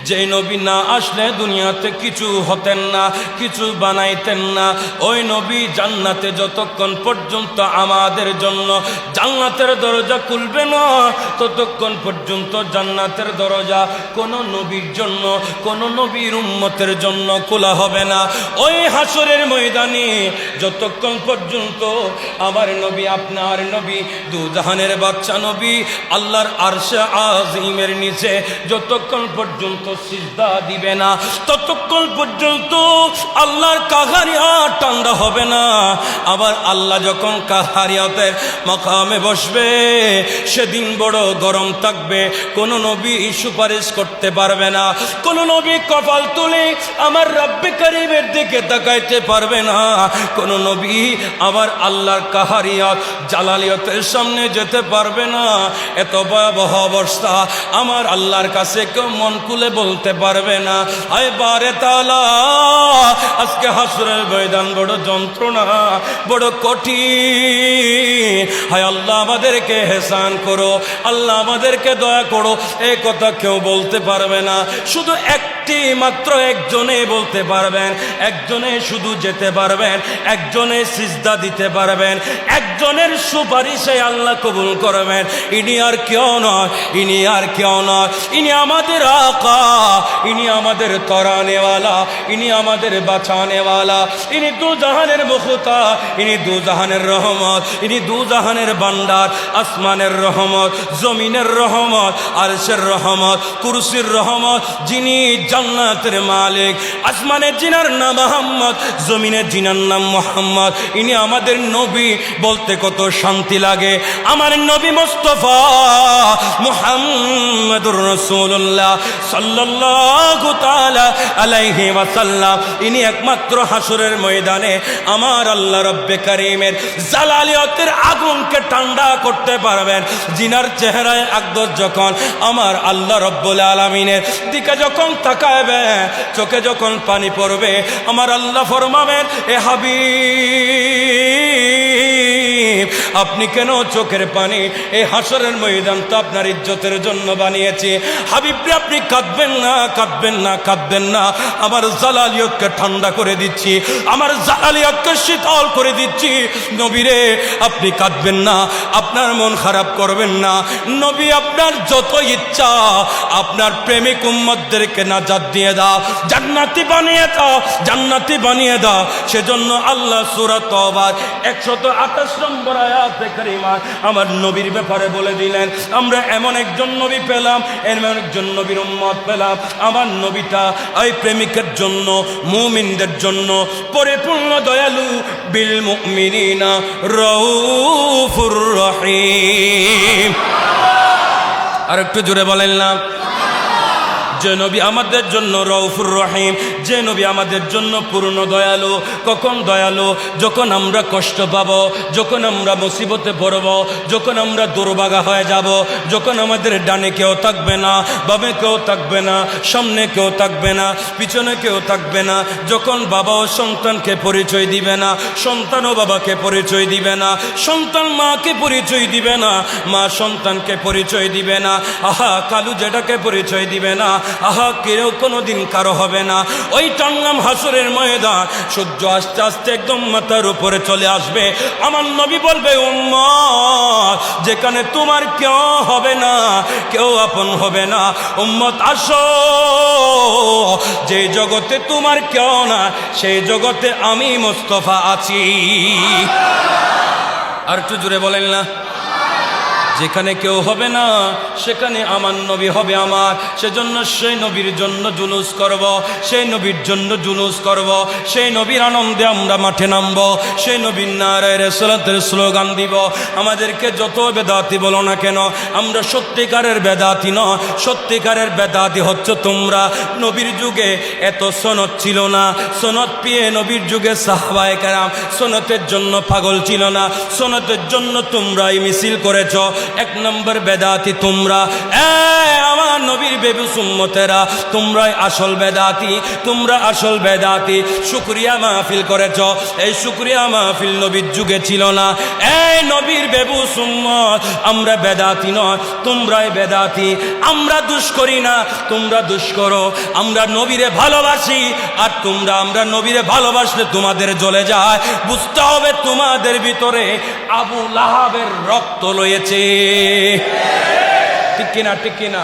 যে নবী না আসলে দুনিয়াতে কিছু হতেন না, কিছু বানাইতেন না। ওই নবী জান্নাতে যতক্ষণ পর্যন্ত আমাদের জন্য জান্নাতের দরজা খুলবে না, ততক্ষণ পর্যন্ত জান্নাতের দরজা কোনো নবীর জন্য, কোনো নবীর উম্মতের জন্য খোলা হবে না। ওই হাসরের ময়দানে যতক্ষণ পর্যন্ত আমার নবী, আপনার নবী, দুজাহানের বাদশা নবী আল্লাহর আরশে আজিমের নিচে যতক্ষণ পর্যন্ত সিজদা দিবে না, ততক্ষণ পর্যন্ত আল্লাহর কাহারিয়াত ঠান্ডা হবে না। আবার আল্লাহ যখন কাহারিয়াতের মাকামে বসবে, সেদিন বড় গরম থাকবে। কোন নবী সুপারিশ করতে পারবে না, কোন নবী কপাল তুলে আমার রব্বে কারীমের দিকে তাকাইতে পারবে না, কোন নবী আবার আল্লাহর কাহারিয়াত জালালিয়তের সামনে যেতে পারবে না। এত ভয়াবহ অবস্থা আমার আল্লাহর কাছে কেউ মন খুলে বলতে পারবে না। আয় বারে তাআলা, আজকে হাসরের ময়দান বড় যন্ত্রণা, বড় কঠিন। হায় আল্লাহ আমাদেরকে হেসান করো, আল্লাহ আমাদেরকে দয়া করো, এই কথা কেউ বলতে পারবে না। শুধু একটি মাত্র একজনে বলতে পারবেন, একজনে শুধু যেতে পারবেন, একজনে সিজদা দিতে পারবেন, একজনের সুপারিশে আল্লাহ কবুল করবেন। ইনি আর কেউ নয়, ইনি আর কেউ নয়, ইনি আমাদের আকা, ইনি আমাদের তরানেওয়ালা, ইনি আমাদের বাঁচানেওয়ালা, ইনি দু জাহানের মুখতা, ইনি দু জাহানের রহমত, ইনি দু জাহানের ভান্ডার, আসমানের রহমত, জমিনের রহমত, আরশের রহমত, কুরসির রহমত, যিনি জান্নাতের মালিক। আসমানের জিনার নাম মুহাম্মদ, জমিনের জিনার নাম মুহাম্মদ। ইনি আমাদের নবী, বলতে কত শান্তি লাগে। আমার নবী মুস্তাফা মুহাম্মদুর রাসূলুল্লাহ সাল্লাল্লাহু তাআলা আলাইহি ওয়াসাল্লাম, ইনি একমাত্র হাসরের ময়দানে আমার আল্লাহ রব্বে কারীমের জালালিয়তের আগুনকে ঠান্ডা করতে পারবেন। জিনার চেহারায় আকদর যখন আমার আল্লাহ রব্বুল আলামিনের দিকে যখন তাকাবে, চোখে যখন পানি পড়বে, আমার আল্লাহ ফরমাবেন, এ হাবিব, আপনি কেন চোখের পানি? এই হাসরের ময়দান তো আপনার ইজ্জতের জন্য বানিয়েছি। হাবিব রে, আপনি কাঁদবেন না, কাঁদবেন না, কাঁদবেন না। আমার জালালিয়তকে ঠান্ডা করে দিচ্ছি, আমার জালালিয়তকে শীতল করে দিচ্ছি। নবী রে, আপনি কাঁদবেন না, আপনার মন খারাপ করবেন না। নবী, আপনার যত ইচ্ছা আপনার প্রেমিক উম্মতদেরকে নাজাত দিয়ে দাও, জান্নাতি বানিয়ে দাও, জান্নাতি বানিয়ে দাও। সেজন্য আল্লাহ সূরা তওবার 128 নম্বর আয়াতে কারিমা আমার নবীর ব্যাপারে বলে দিলেন, আমরা এমন একজন নবী পেলাম, এমন একজন নবীর উম্মত পেলাম। আমার নবীটা এই প্রেমিকের জন্য, মুমিনদের জন্য পরিপূর্ণ দয়ালু, বিল মুমিনিনা রাউফুর রহিম। আর একটু জোরে বলেন না? যে নবী আমাদের জন্য রউফুর রহিম, যে নবী আমাদের জন্য পূর্ণ দয়ালু। কখন দয়ালু? যখন আমরা কষ্ট পাব, যখন আমরা মুসিবতে পড়ব, যখন আমরা দুর্ভাগা হয়ে যাব, যখন আমাদের ডানে কেউ থাকবে না, বামে কেউ থাকবে না, সামনে কেউ থাকবে না, পিছনে কেউ থাকবে না, যখন বাবা ও সন্তানকে পরিচয় দিবে না, সন্তানও বাবাকে পরিচয় দিবে না, সন্তান মাকে পরিচয় দিবে না, মা সন্তানকে পরিচয় দিবে না, আহা কালু যেটাকে পরিচয় দিবে না, আহা কেউ কোনোদিন কারো হবে না। ওই টাঙ্গাম হাসরের ময়দান, সূর্য আস্তে আস্তে একদম মাথার উপরে চলে আসবে। আমার নবী বলবে, উম্মত, যেখানে তোমার কেউ হবে না, কেউ আপন হবে না, উম্মত আসো, যে জগতে তোমার কেউ না, সেই জগতে আমি মুস্তাফা আছি। আর একটু জোরে বলেন না? যেখানে কেউ হবে না, সেখানে আমার নবী হবে আমার। সেজন্য সেই নবীর জন্য জুলুস করব, সেই নবীর জন্য জুলুস করব, সেই নবীর আনন্দে আমরা মাঠে নামব, সেই নবীর নারায়ে রিসালাতের স্লোগান দিব। আমাদেরকে যত বেদাতি বলো না কেন, আমরা সত্যিকারের বেদাতি নয়, সত্যিকারের বেদাতি হচ্ছে তোমরা। নবীর যুগে এত সনদ ছিল না, সনদ পেয়ে নবীর যুগে সাহাবায়ে কেরাম সনদের জন্য পাগল ছিল না, সনদের জন্য তোমরাই মিছিল করেছ। এক নম্বর বেদাতি তোমরা। আমার নবীর বেবুস উম্মতেরা, তোমরাই আসল বেদাতি, তোমরা আসল বেদাতি। শুকরিয়া মাহফিল করেছ, এই শুকরিয়া মাহফিল নবীর যুগে ছিল না। এই নবীর বেবুস উম্মত, আমরা বেদাতি নয়, তোমরাই বেদাতি। আমরা দুষ করি না, তোমরা দুষ করো। আমরা নবীরে ভালোবাসি, আর তোমরা আমরা নবীরে ভালোবাসলে তোমাদের জ্বলে যায়। বুঝতে হবে তোমাদের ভিতরে আবু লাহাবের রক্ত রয়েছে। ঠিক কিনা, ঠিক কিনা?